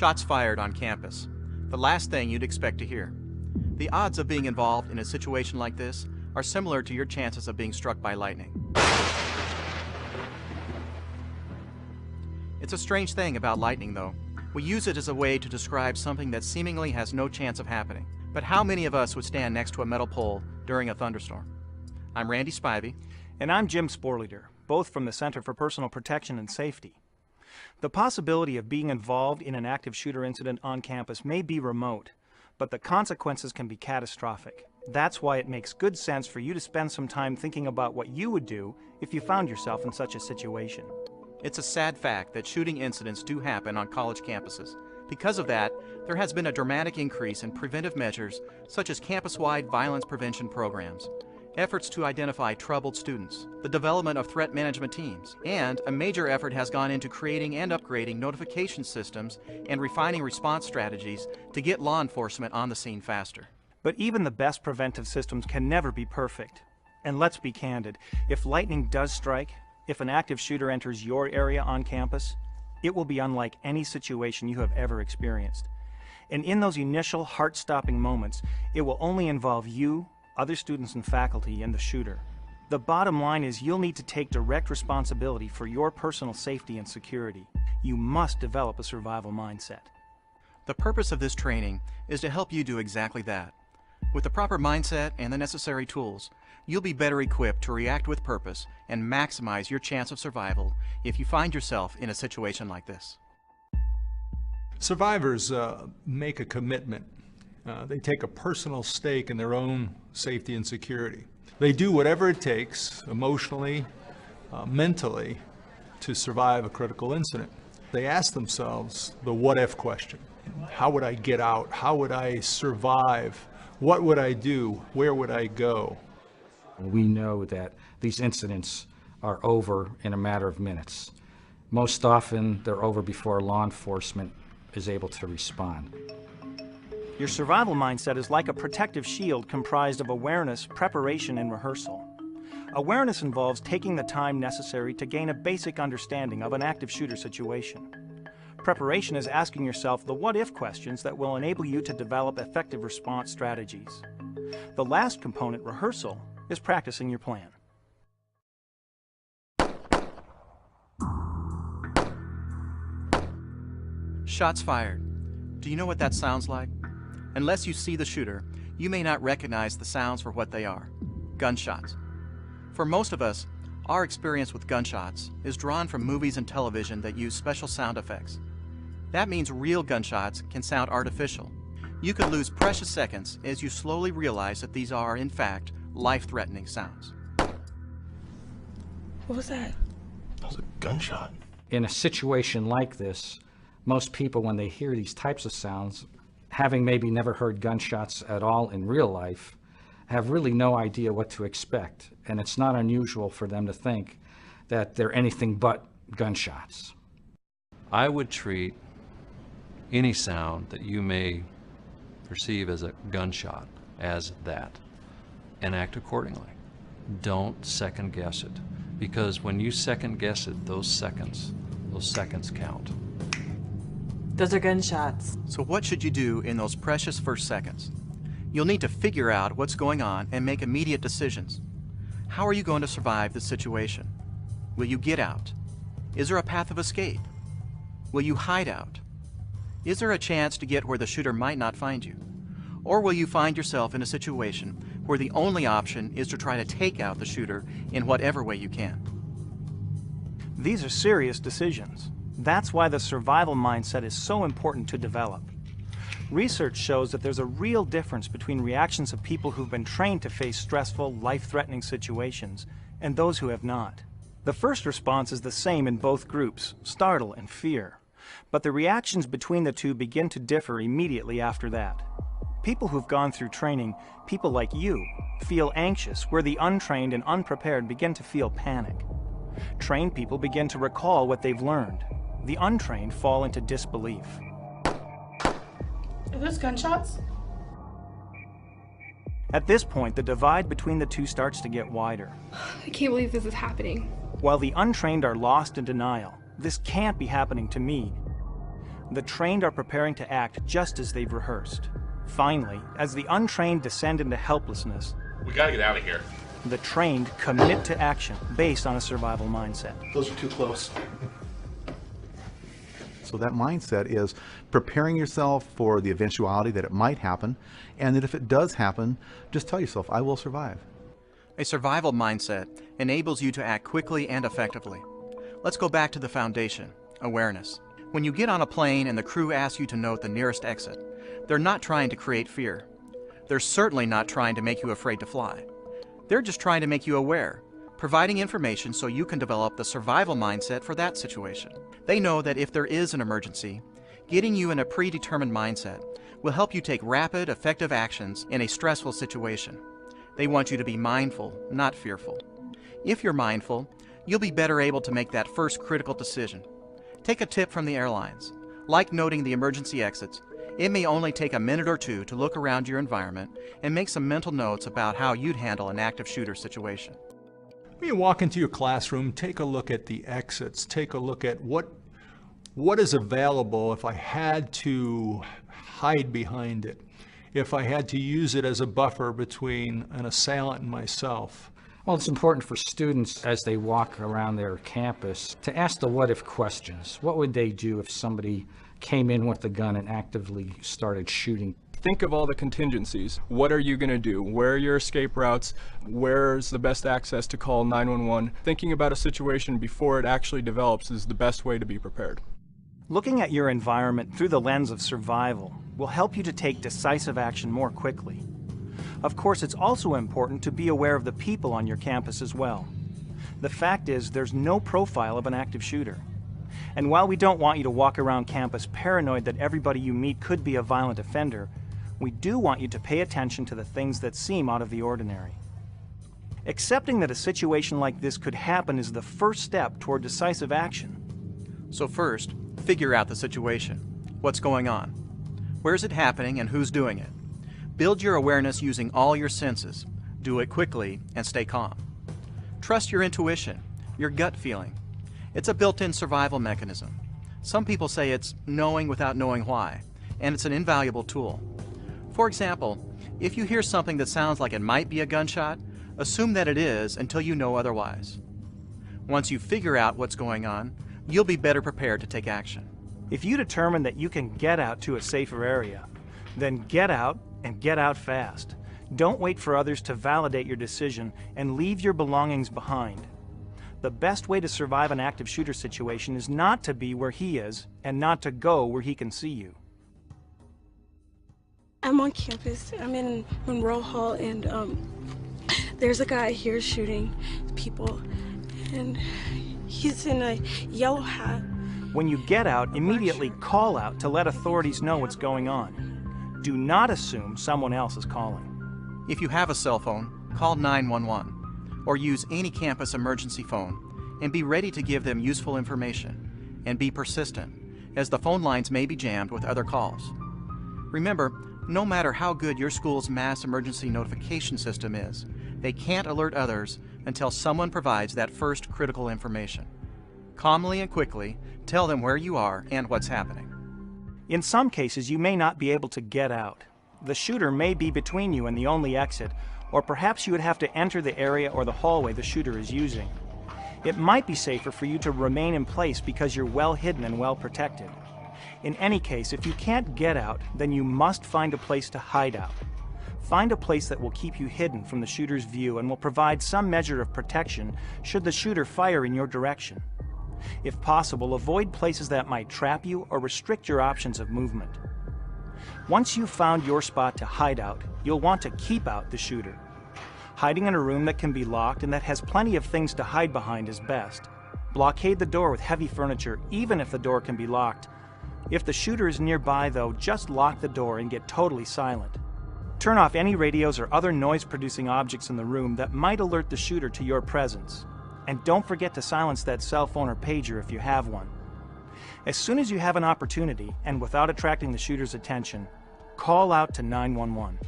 Shots fired on campus. The last thing you'd expect to hear. The odds of being involved in a situation like this are similar to your chances of being struck by lightning. It's a strange thing about lightning, though. We use it as a way to describe something that seemingly has no chance of happening. But how many of us would stand next to a metal pole during a thunderstorm? I'm Randy Spivey. And I'm Jim Sporleader, both from the Center for Personal Protection and Safety. The possibility of being involved in an active shooter incident on campus may be remote, but the consequences can be catastrophic. That's why it makes good sense for you to spend some time thinking about what you would do if you found yourself in such a situation. It's a sad fact that shooting incidents do happen on college campuses. Because of that, there has been a dramatic increase in preventive measures such as campus-wide violence prevention programs, efforts to identify troubled students, the development of threat management teams, and a major effort has gone into creating and upgrading notification systems and refining response strategies to get law enforcement on the scene faster. But even the best preventive systems can never be perfect. And let's be candid, if lightning does strike, if an active shooter enters your area on campus, it will be unlike any situation you have ever experienced. And in those initial heart-stopping moments, it will only involve you, other students and faculty, and the shooter. The bottom line is you'll need to take direct responsibility for your personal safety and security. You must develop a survival mindset. The purpose of this training is to help you do exactly that. With the proper mindset and the necessary tools, you'll be better equipped to react with purpose and maximize your chance of survival if you find yourself in a situation like this. Survivors make a commitment. They take a personal stake in their own safety and security. They do whatever it takes, emotionally, mentally, to survive a critical incident. They ask themselves the what-if question. How would I get out? How would I survive? What would I do? Where would I go? We know that these incidents are over in a matter of minutes. Most often, they're over before law enforcement is able to respond. Your survival mindset is like a protective shield comprised of awareness, preparation, and rehearsal. Awareness involves taking the time necessary to gain a basic understanding of an active shooter situation. Preparation is asking yourself the what-if questions that will enable you to develop effective response strategies. The last component, rehearsal, is practicing your plan. Shots fired. Do you know what that sounds like? Unless you see the shooter, you may not recognize the sounds for what they are: gunshots. For most of us, our experience with gunshots is drawn from movies and television that use special sound effects. That means real gunshots can sound artificial. You could lose precious seconds as you slowly realize that these are, in fact, life-threatening sounds. What was that? That was a gunshot. In a situation like this, most people, when they hear these types of sounds, having maybe never heard gunshots at all in real life, have really no idea what to expect. And it's not unusual for them to think that they're anything but gunshots. I would treat any sound that you may perceive as a gunshot as that and act accordingly. Don't second guess it, because when you second guess it, those seconds count. Those are gunshots. So what should you do in those precious first seconds? You'll need to figure out what's going on and make immediate decisions. How are you going to survive this situation? Will you get out? Is there a path of escape? Will you hide out? Is there a chance to get where the shooter might not find you? Or will you find yourself in a situation where the only option is to try to take out the shooter in whatever way you can? These are serious decisions. That's why the survival mindset is so important to develop. Research shows that there's a real difference between reactions of people who've been trained to face stressful, life-threatening situations and those who have not. The first response is the same in both groups, startle and fear. But the reactions between the two begin to differ immediately after that. People who've gone through training, people like you, feel anxious, where the untrained and unprepared begin to feel panic. Trained people begin to recall what they've learned. The untrained fall into disbelief. Are those gunshots? At this point, the divide between the two starts to get wider. I can't believe this is happening. While the untrained are lost in denial, this can't be happening to me. The trained are preparing to act just as they've rehearsed. Finally, as the untrained descend into helplessness, We gotta get out of here. the trained commit to action based on a survival mindset. Those are too close. So that mindset is preparing yourself for the eventuality that it might happen, and that if it does happen, just tell yourself, I will survive. A survival mindset enables you to act quickly and effectively. Let's go back to the foundation, awareness. When you get on a plane and the crew asks you to note the nearest exit, they're not trying to create fear. They're certainly not trying to make you afraid to fly. They're just trying to make you aware, providing information so you can develop the survival mindset for that situation. They know that if there is an emergency, getting you in a predetermined mindset will help you take rapid, effective actions in a stressful situation. They want you to be mindful, not fearful. If you're mindful, you'll be better able to make that first critical decision. Take a tip from the airlines. Like noting the emergency exits, it may only take a minute or two to look around your environment and make some mental notes about how you'd handle an active shooter situation. When you walk into your classroom, take a look at the exits. Take a look at what is available if I had to hide behind it, if I had to use it as a buffer between an assailant and myself. Well, it's important for students as they walk around their campus to ask the what-if questions. What would they do if somebody came in with the gun and actively started shooting? Think of all the contingencies. What are you going to do? Where are your escape routes? Where's the best access to call 911? Thinking about a situation before it actually develops is the best way to be prepared. Looking at your environment through the lens of survival will help you to take decisive action more quickly. Of course, it's also important to be aware of the people on your campus as well. The fact is, there's no profile of an active shooter. And while we don't want you to walk around campus paranoid that everybody you meet could be a violent offender, we do want you to pay attention to the things that seem out of the ordinary. Accepting that a situation like this could happen is the first step toward decisive action. So first, figure out the situation. What's going on? Where's it happening and who's doing it? Build your awareness using all your senses. Do it quickly and stay calm. Trust your intuition, your gut feeling. It's a built-in survival mechanism. Some people say it's knowing without knowing why, and it's an invaluable tool. For example, if you hear something that sounds like it might be a gunshot, assume that it is until you know otherwise. Once you figure out what's going on, you'll be better prepared to take action. If you determine that you can get out to a safer area, then get out and get out fast. Don't wait for others to validate your decision and leave your belongings behind. The best way to survive an active shooter situation is not to be where he is and not to go where he can see you. I'm on campus. I'm in Monroe Hall, and there's a guy here shooting people, and he's in a yellow hat. When you get out, immediately call out to let authorities know what's going on. Do not assume someone else is calling. If you have a cell phone, call 911 or use any campus emergency phone and be ready to give them useful information, and be persistent, as the phone lines may be jammed with other calls. Remember, no matter how good your school's mass emergency notification system is, they can't alert others until someone provides that first critical information. Calmly and quickly tell them where you are and what's happening. In some cases, you may not be able to get out. The shooter may be between you and the only exit, or perhaps you would have to enter the area or the hallway the shooter is using. It might be safer for you to remain in place because you're well hidden and well protected. In any case, if you can't get out, then you must find a place to hide out. Find a place that will keep you hidden from the shooter's view and will provide some measure of protection should the shooter fire in your direction. If possible, avoid places that might trap you or restrict your options of movement. Once you've found your spot to hide out, you'll want to keep out the shooter. Hiding in a room that can be locked and that has plenty of things to hide behind is best. Blockade the door with heavy furniture, even if the door can be locked. If the shooter is nearby, though, just lock the door and get totally silent. Turn off any radios or other noise-producing objects in the room that might alert the shooter to your presence. And don't forget to silence that cell phone or pager if you have one. As soon as you have an opportunity, and without attracting the shooter's attention, call out to 911.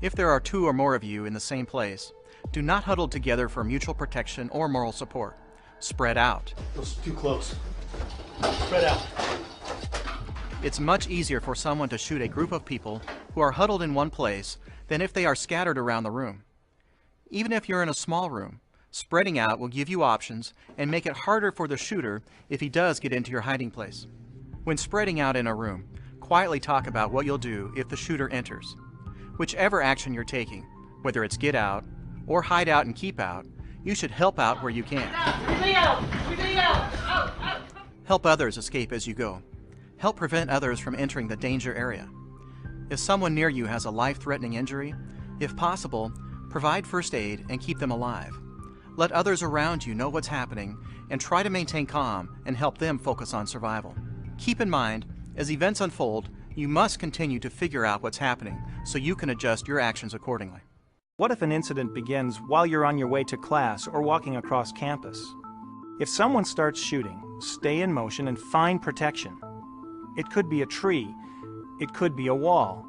If there are two or more of you in the same place, do not huddle together for mutual protection or moral support. Spread out. Those are too close. Spread out. It's much easier for someone to shoot a group of people who are huddled in one place than if they are scattered around the room. Even if you're in a small room, spreading out will give you options and make it harder for the shooter if he does get into your hiding place. When spreading out in a room, quietly talk about what you'll do if the shooter enters. Whichever action you're taking, whether it's get out or hide out and keep out, you should help out where you can. Help others escape as you go. Help prevent others from entering the danger area. If someone near you has a life-threatening injury, if possible, provide first aid and keep them alive. Let others around you know what's happening and try to maintain calm and help them focus on survival. Keep in mind, as events unfold, you must continue to figure out what's happening so you can adjust your actions accordingly. What if an incident begins while you're on your way to class or walking across campus? If someone starts shooting, stay in motion and find protection. It could be a tree, it could be a wall.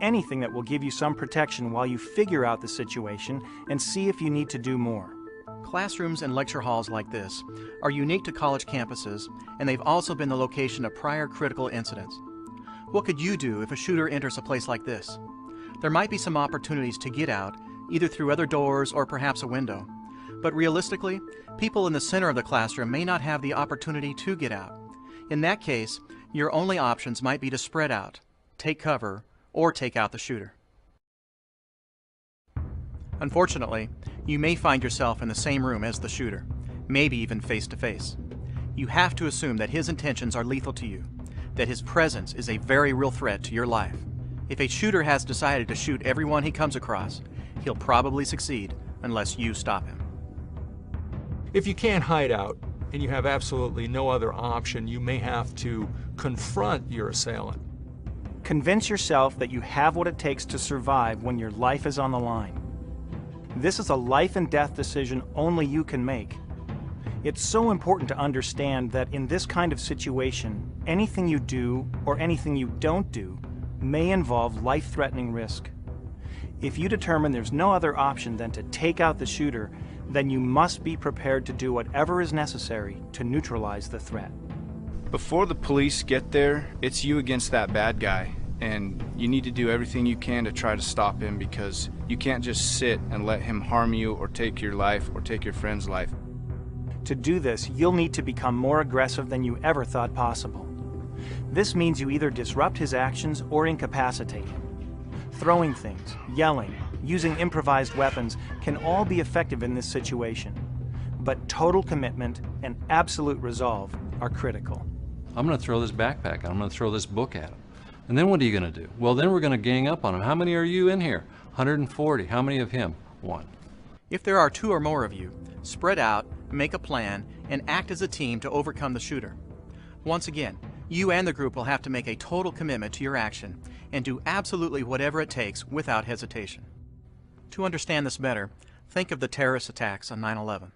Anything that will give you some protection while you figure out the situation and see if you need to do more. Classrooms and lecture halls like this are unique to college campuses, and they've also been the location of prior critical incidents. What could you do if a shooter enters a place like this? There might be some opportunities to get out, either through other doors or perhaps a window. But realistically, people in the center of the classroom may not have the opportunity to get out. In that case, your only options might be to spread out, take cover, or take out the shooter. Unfortunately, you may find yourself in the same room as the shooter, maybe even face to face. You have to assume that his intentions are lethal to you, that his presence is a very real threat to your life. If a shooter has decided to shoot everyone he comes across, he'll probably succeed unless you stop him. If you can't hide out and you have absolutely no other option, you may have to confront your assailant. Convince yourself that you have what it takes to survive when your life is on the line. This is a life and death decision only you can make. It's so important to understand that in this kind of situation, anything you do or anything you don't do may involve life-threatening risk. If you determine there's no other option than to take out the shooter, then you must be prepared to do whatever is necessary to neutralize the threat. Before the police get there, it's you against that bad guy, and you need to do everything you can to try to stop him, because you can't just sit and let him harm you or take your life or take your friend's life. To do this, you'll need to become more aggressive than you ever thought possible. This means you either disrupt his actions or incapacitate him. Throwing things, yelling, using improvised weapons can all be effective in this situation. But total commitment and absolute resolve are critical. I'm going to throw this backpack, I'm going to throw this book at him. And then what are you going to do? Well, then we're going to gang up on him. How many are you in here? 140. How many of him? 1. If there are 2 or more of you, spread out, make a plan, and act as a team to overcome the shooter. Once again, you and the group will have to make a total commitment to your action and do absolutely whatever it takes without hesitation. To understand this better, think of the terrorist attacks on 9/11.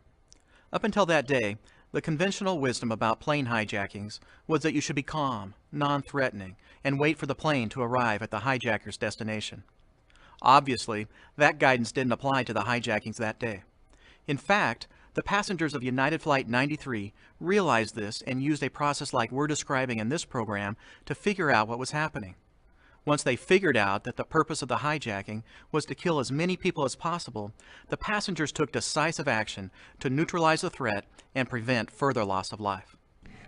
Up until that day, the conventional wisdom about plane hijackings was that you should be calm, non-threatening, and wait for the plane to arrive at the hijacker's destination. Obviously, that guidance didn't apply to the hijackings that day. In fact, the passengers of United Flight 93 realized this and used a process like we're describing in this program to figure out what was happening. Once they figured out that the purpose of the hijacking was to kill as many people as possible, the passengers took decisive action to neutralize the threat and prevent further loss of life.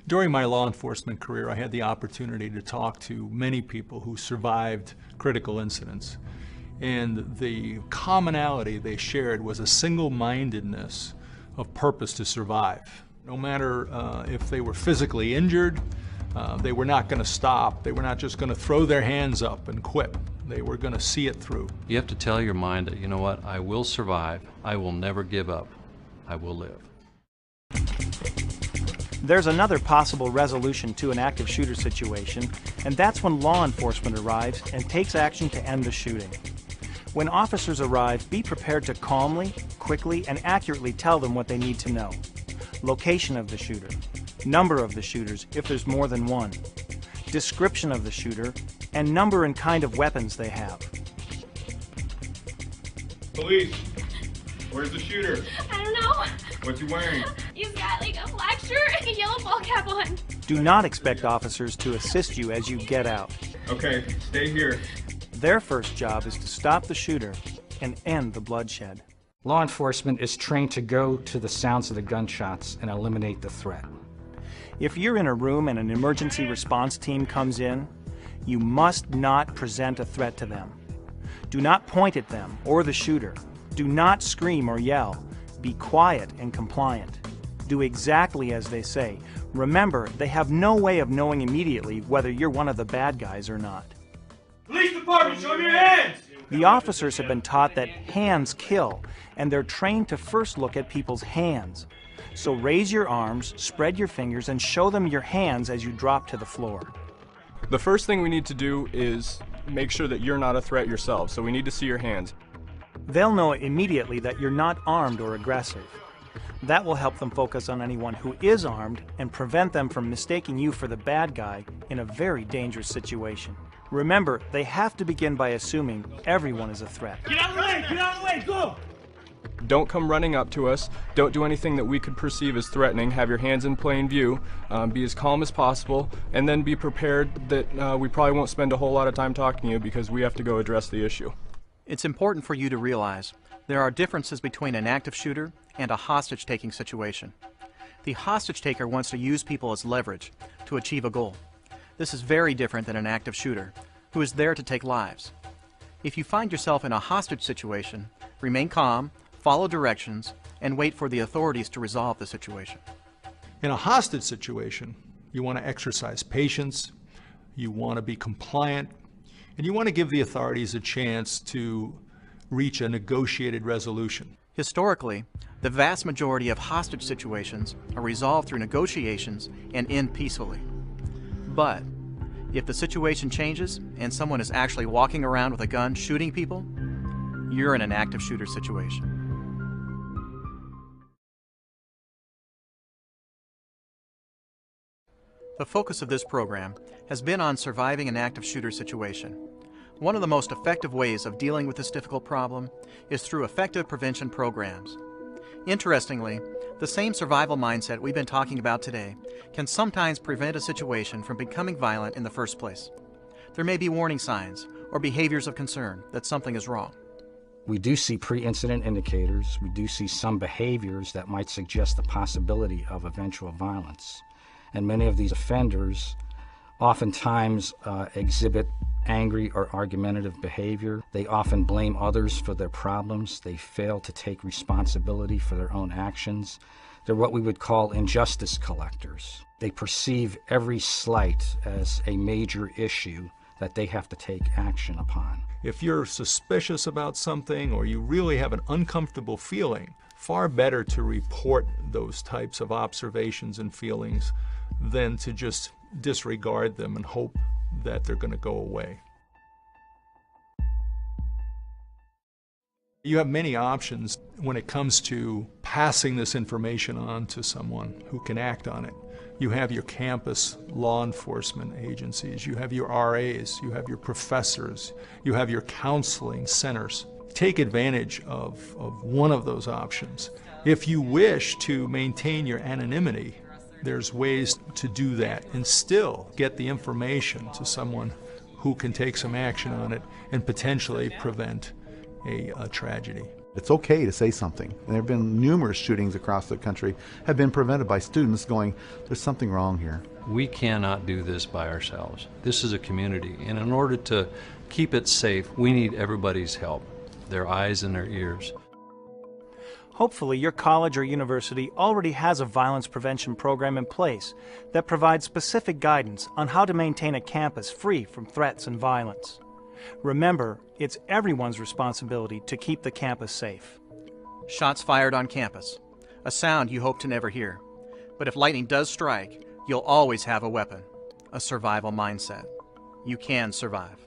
During my law enforcement career, I had the opportunity to talk to many people who survived critical incidents. And the commonality they shared was a single-mindedness of purpose to survive. No matter if they were physically injured, they were not going to stop. They were not just going to throw their hands up and quit. They were going to see it through. You have to tell your mind that, you know what, I will survive. I will never give up. I will live. There's another possible resolution to an active shooter situation, and that's when law enforcement arrives and takes action to end the shooting. When officers arrive, be prepared to calmly, quickly, and accurately tell them what they need to know. Location of the shooter, number of the shooters if there's more than one, description of the shooter, and number and kind of weapons they have. Police, where's the shooter? I don't know. What's he wearing? He's got like a black shirt and a yellow ball cap on. Do not expect officers to assist you as you get out. Okay, stay here. Their first job is to stop the shooter and end the bloodshed. Law enforcement is trained to go to the sounds of the gunshots and eliminate the threat. If you're in a room and an emergency response team comes in, you must not present a threat to them. Do not point at them or the shooter. Do not scream or yell. Be quiet and compliant. Do exactly as they say. Remember, they have no way of knowing immediately whether you're one of the bad guys or not. Police department, show me your hands! The officers have been taught that hands kill, and they're trained to first look at people's hands. So raise your arms, spread your fingers, and show them your hands as you drop to the floor. The first thing we need to do is make sure that you're not a threat yourself, so we need to see your hands. They'll know immediately that you're not armed or aggressive. That will help them focus on anyone who is armed and prevent them from mistaking you for the bad guy in a very dangerous situation. Remember, they have to begin by assuming everyone is a threat. Get out of the way! Get out of the way! Go! Don't come running up to us. Don't do anything that we could perceive as threatening. Have your hands in plain view. Be as calm as possible, and then be prepared that we probably won't spend a whole lot of time talking to you because we have to go address the issue. It's important for you to realize there are differences between an active shooter and a hostage-taking situation. The hostage taker wants to use people as leverage to achieve a goal. This is very different than an active shooter, who is there to take lives. If you find yourself in a hostage situation, remain calm, follow directions, and wait for the authorities to resolve the situation. In a hostage situation, you want to exercise patience, you want to be compliant, and you want to give the authorities a chance to reach a negotiated resolution. Historically, the vast majority of hostage situations are resolved through negotiations and end peacefully. But if the situation changes and someone is actually walking around with a gun shooting people, you're in an active shooter situation. The focus of this program has been on surviving an active shooter situation. One of the most effective ways of dealing with this difficult problem is through effective prevention programs. Interestingly, the same survival mindset we've been talking about today can sometimes prevent a situation from becoming violent in the first place. There may be warning signs or behaviors of concern that something is wrong. We do see pre-incident indicators. We do see some behaviors that might suggest the possibility of eventual violence. And many of these offenders oftentimes exhibit angry or argumentative behavior. They often blame others for their problems. They fail to take responsibility for their own actions. They're what we would call injustice collectors. They perceive every slight as a major issue that they have to take action upon. If you're suspicious about something or you really have an uncomfortable feeling, far better to report those types of observations and feelings than to just disregard them and hope that they're going to go away. You have many options when it comes to passing this information on to someone who can act on it. You have your campus law enforcement agencies, you have your RAs, you have your professors, you have your counseling centers. Take advantage of one of those options. If you wish to maintain your anonymity, there's ways to do that and still get the information to someone who can take some action on it and potentially prevent a tragedy. It's okay to say something. And there have been numerous shootings across the country have been prevented by students going, there's something wrong here. We cannot do this by ourselves. This is a community, and in order to keep it safe, we need everybody's help, their eyes and their ears. Hopefully, your college or university already has a violence prevention program in place that provides specific guidance on how to maintain a campus free from threats and violence. Remember, it's everyone's responsibility to keep the campus safe. Shots fired on campus, a sound you hope to never hear. But if lightning does strike, you'll always have a weapon, a survival mindset. You can survive.